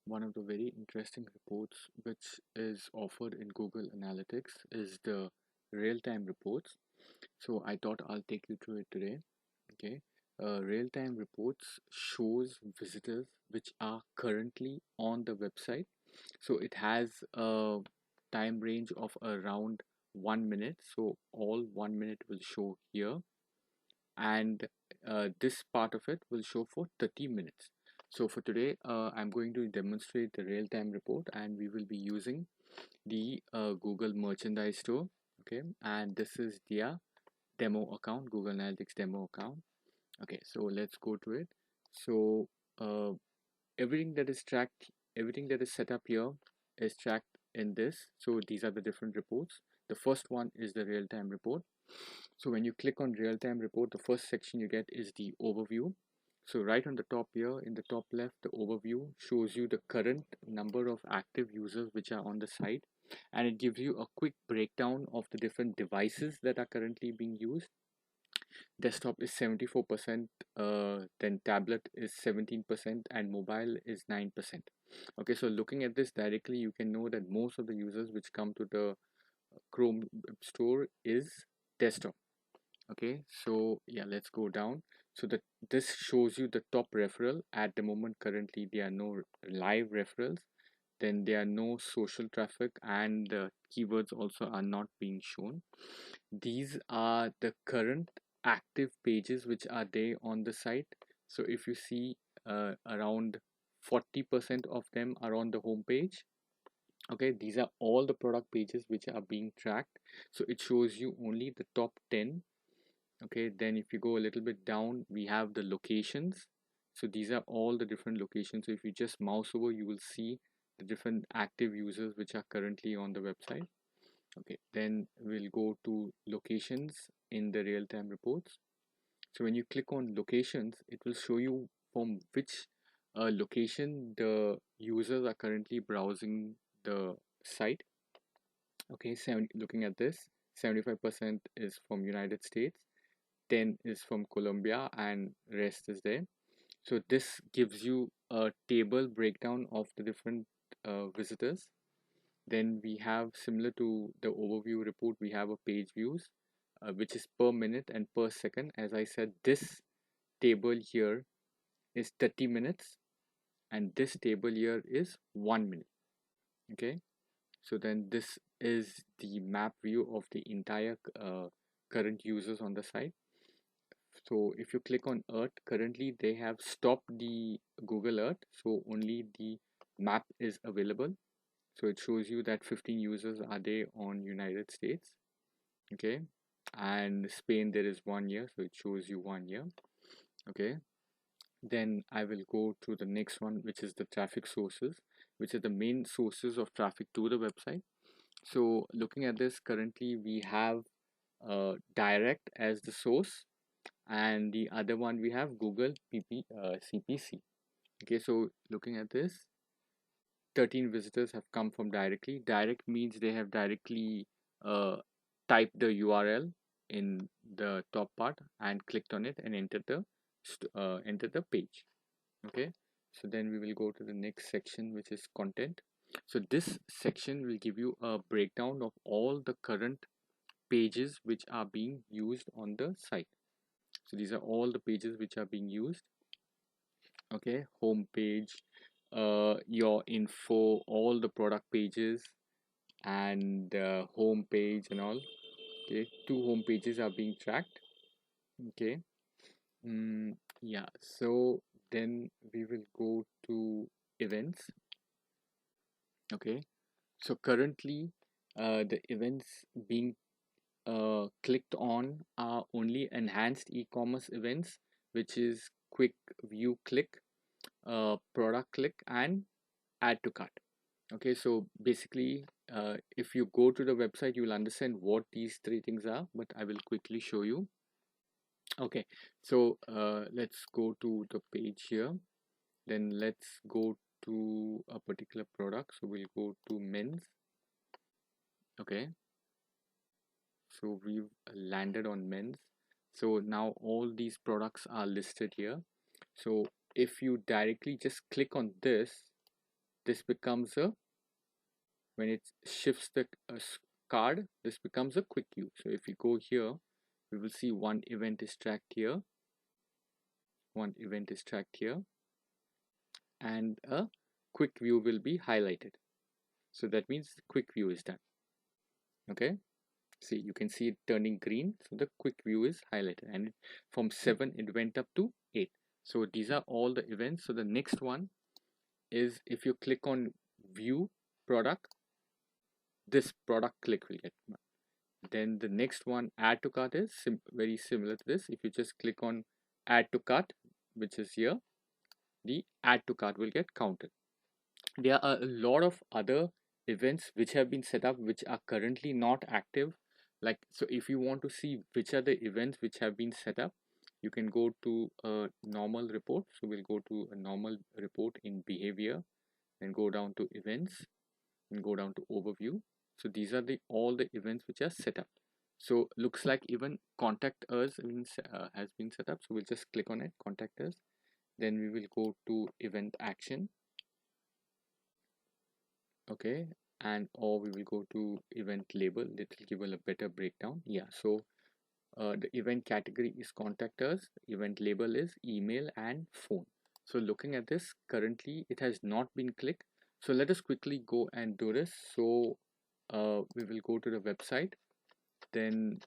one of the very interesting reports which is offered in Google Analytics is the real-time reports. So I thought I'll take you through it today. Okay. Real-time reports shows visitors which are currently on the website. So it has a time range of around 1 minute. So all 1 minute will show here, and this part of it will show for 30 minutes. So for today, I'm going to demonstrate the real-time report, and we will be using the Google Merchandise Store. Okay, and this is their demo account, Google Analytics demo account. Okay, so let's go to it. So uh, everything that is tracked, everything that is set up here is tracked in this. So these are the different reports. The first one is the real-time report. So when you click on real-time report, the first section you get is the overview. So right on the top here, in the top left, the overview shows you the current number of active users which are on the site, and it gives you a quick breakdown of the different devices that are currently being used. Desktop is 74%, then tablet is 17%, and mobile is 9%. Okay, so looking at this directly, you can know that most of the users which come to the Chrome store is desktop. Okay, so yeah, let's go down. So that this shows you the top referral. At the moment, currently there are no live referrals, then there are no social traffic, and the keywords also are not being shown. These are the current active pages which are there on the site. So if you see, around 40% of them are on the home page. Okay, these are all the product pages which are being tracked. So it shows you only the top 10. Okay, then if you go a little bit down, we have the locations. So these are all the different locations. So if you just mouse over, you will see the different active users which are currently on the website. Okay, then we'll go to locations in the real-time reports. So when you click on locations, it will show you from which location the users are currently browsing the site. Okay, looking at this, 75% is from United States, 10 is from Colombia, and rest is there. So this gives you a table breakdown of the different visitors. Then we have, similar to the overview report, we have a page views, which is per minute and per second. As I said, this table here is 30 minutes, and this table here is 1 minute. Okay, so then this is the map view of the entire current users on the site. So if you click on Earth, currently they have stopped the Google Earth, so only the map is available. So it shows you that 15 users are there on United States. Okay, and Spain there is 1 year, so it shows you 1 year. Okay, then I will go to the next one, which is the traffic sources, which are the main sources of traffic to the website. So looking at this, currently we have direct as the source, and the other one we have Google CPC. Okay, so looking at this, 13 visitors have come from directly. Direct means they have directly uh, typed the URL in the top part and clicked on it and enter the page. Okay, so then we will go to the next section, which is content. So this section will give you a breakdown of all the current pages which are being used on the site. So these are all the pages which are being used. Okay, home page, your info, all the product pages, and home page and all. Okay, two home pages are being tracked. Okay, yeah, so then we will go to events. Okay, so currently the events being clicked on are only enhanced e-commerce events, which is quick view click, product click, and add to cart. Okay, so basically, if you go to the website, you will understand what these three things are, but I will quickly show you. Okay, so let's go to the page here. Then let's go to a particular product. So we'll go to men's. Okay, so we've landed on men's. So now all these products are listed here. So if you directly just click on this, this becomes a, when it shifts the card, this becomes a quick view. So if we go here, we will see one event is tracked here, one event is tracked here, and a quick view will be highlighted. So that means quick view is done. Okay, see, you can see it turning green, so the quick view is highlighted, and from 7 it went up to 8. So these are all the events. So the next one is, if you click on view product, this product click will get. Then the next one, add to cart, is very similar to this. If you just click on add to cart, which is here, the add to cart will get counted. There are a lot of other events which have been set up which are currently not active. Like, so if you want to see which are the events which have been set up, you can go to a normal report. So we'll go to a normal report in behavior and go down to events and go down to overview. So these are the all the events which are set up. So looks like even contact us has been set up. So we'll just click on it, contact us. Then we will go to event action. Okay, and or we will go to event label. It will give a better breakdown. Yeah, so the event category is contact us, event label is email and phone. So looking at this, currently it has not been clicked. So let us quickly go and do this. So we will go to the website, then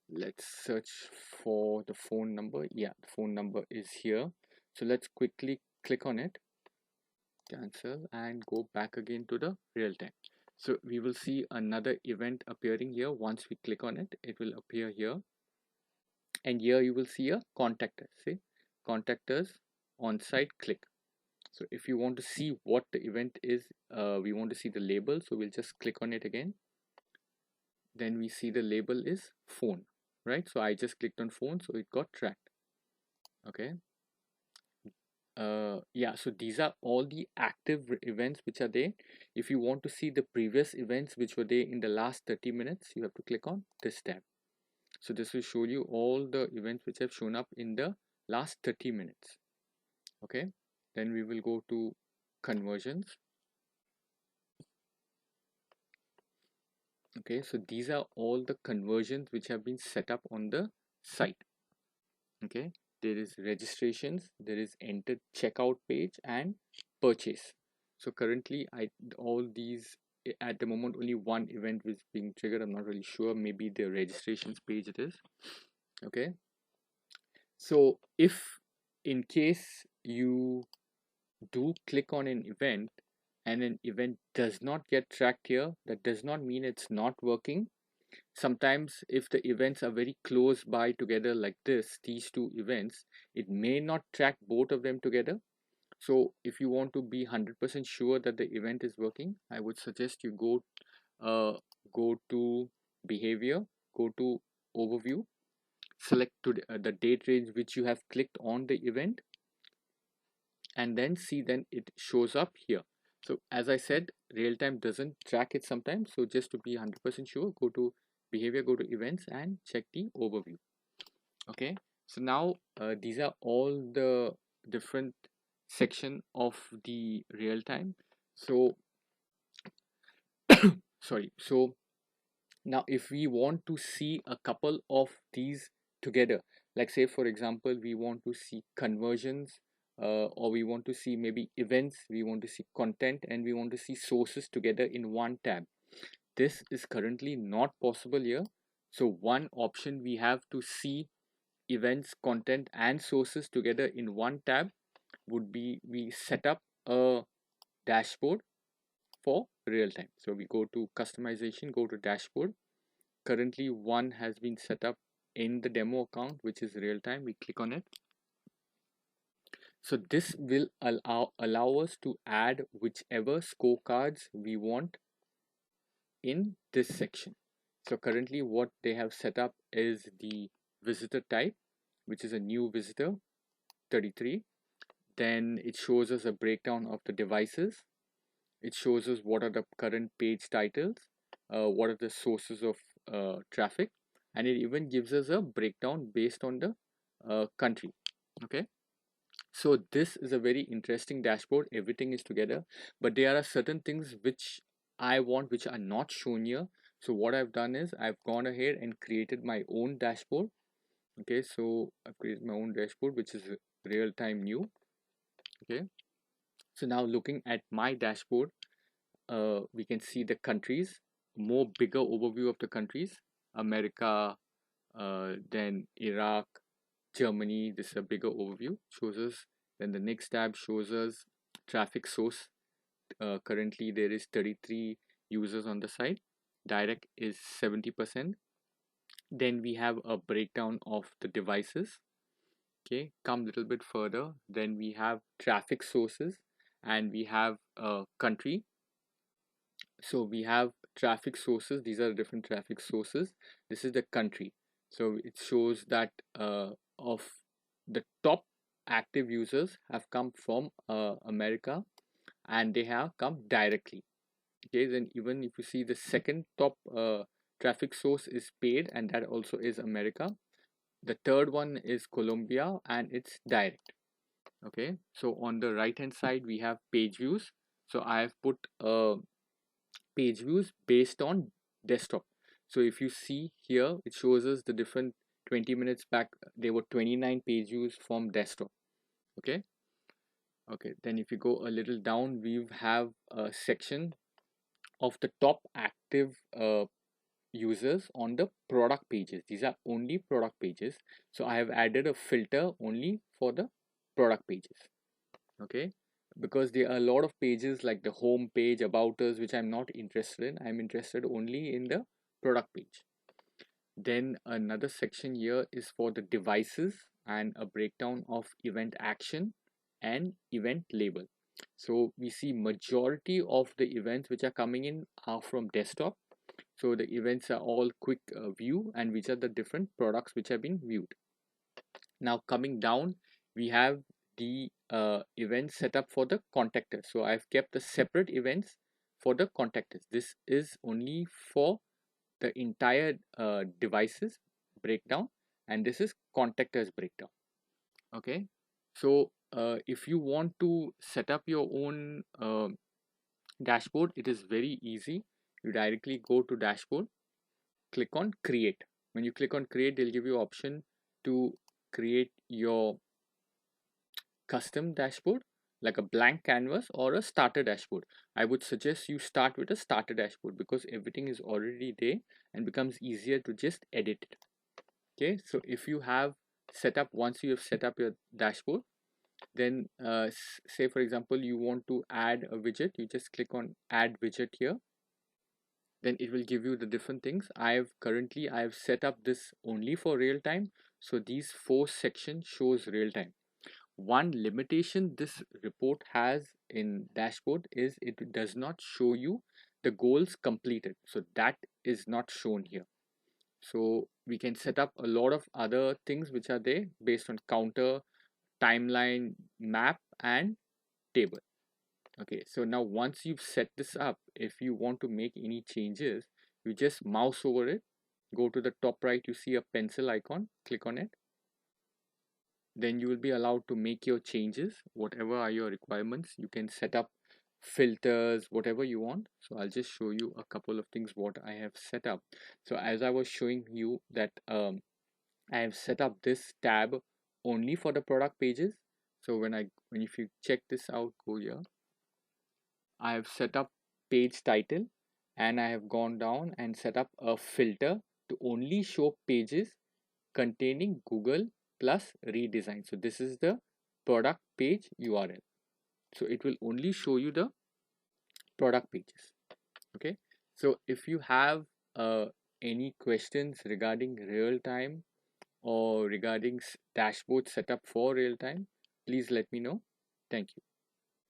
let's search for the phone number. Yeah, the phone number is here. So let's quickly click on it, cancel, and go back again to the real time. So we will see another event appearing here. Once we click on it, it will appear here, and here you will see a contact us. See, contact us on site, click. So if you want to see what the event is, we want to see the label, so we'll just click on it again. Then we see the label is phone, right? So I just clicked on phone, so it got tracked. Okay, yeah, so these are all the active events which are there. If you want to see the previous events which were there in the last 30 minutes, you have to click on this tab. So this will show you all the events which have shown up in the last 30 minutes. Okay, then we will go to conversions. Okay, so these are all the conversions which have been set up on the site. Okay, there is registrations, there is entered checkout page and purchase. So currently all these, at the moment only one event is being triggered. I'm not really sure, maybe the registrations page it is. Okay, so if in case you do click on an event and an event does not get tracked here, that does not mean it's not working. Sometimes if the events are very close by together like this, these two events, it may not track both of them together. So if you want to be 100% sure that the event is working, I would suggest you go to behavior, go to overview, select the date range which you have clicked on the event, and then see, then it shows up here. So as I said, real time doesn't track it sometimes. So just to be 100% sure, go to behavior, go to events and check the overview. Okay, so now these are all the different section of the real time. So sorry, so now if we want to see a couple of these together, like say for example we want to see conversions, or we want to see maybe events, we want to see content, and we want to see sources together in one tab. This is currently not possible here. So one option we have to see events, content and sources together in one tab would be, we set up a dashboard for real time. So we go to customization, go to dashboard. Currently one has been set up in the demo account, which is real time. We click on it. So this will allow us to add whichever scorecards we want in this section. So currently what they have set up is the visitor type, which is a new visitor 33. Then it shows us a breakdown of the devices. It shows us what are the current page titles, what are the sources of traffic, and it even gives us a breakdown based on the country. Okay, So this is a very interesting dashboard. Everything is together, but there are certain things which I want which are not shown here. So what I've done is I've gone ahead and created my own dashboard. Okay, so I've created my own dashboard which is real time new. Okay, so now looking at my dashboard, we can see the countries, more bigger overview of the countries: America, then Iraq, Germany. This is a bigger overview, shows us. Then the next tab shows us traffic source. Currently there is 33 users on the site. Direct is 70%. Then we have a breakdown of the devices. Okay, come a little bit further, then we have traffic sources, and we have a country. So we have traffic sources. These are the different traffic sources. This is the country. So it shows that of the top active users have come from America, and they have come directly. Okay, then even if you see the second top traffic source is paid, and that also is America. The third one is Colombia, and it's direct. Okay, so on the right hand side we have page views. So I have put page views based on desktop. So if you see here, it shows us the different 20 minutes back there were 29 page views from desktop. Okay, okay, then if you go a little down, we have a section of the top active users on the product pages. These are only product pages, so I have added a filter only for the product pages. Okay, because there are a lot of pages like the home page, about us, which I'm not interested in. I'm interested only in the product page. Then another section here is for the devices and a breakdown of event action and event label. So we see majority of the events which are coming in are from desktop. So the events are all quick view, and which are the different products which have been viewed. Now coming down, we have the event setup for the contactors. So I've kept the separate events for the contactors. This is only for the entire devices breakdown, and this is contactors breakdown. Okay, so if you want to set up your own dashboard, it is very easy. You directly go to dashboard, click on create. When you click on create, they'll give you option to create your custom dashboard, like a blank canvas or a starter dashboard. I would suggest you start with a starter dashboard because everything is already there and becomes easier to just edit it. Okay, so if you have set up, once you have set up your dashboard, then say for example you want to add a widget, you just click on add widget here. Then it will give you the different things. I have set up this only for real time, so these four sections shows real time. One limitation this report has in dashboard is it does not show you the goals completed, so that is not shown here. So we can set up a lot of other things which are there based on counter, timeline, map, and table. Okay, so now once you've set this up, if you want to make any changes, you just mouse over it, go to the top right, you see a pencil icon, click on it. Then you will be allowed to make your changes, whatever are your requirements. You can set up filters, whatever you want. So I'll just show you a couple of things what I have set up. So as I was showing you that I have set up this tab only for the product pages. So when if you check this out, go here, I have set up page title, and I have gone down and set up a filter to only show pages containing Google plus redesign. So this is the product page URL. So it will only show you the product pages. Okay. So if you have any questions regarding real time or regarding dashboard setup for real time, please let me know. Thank you.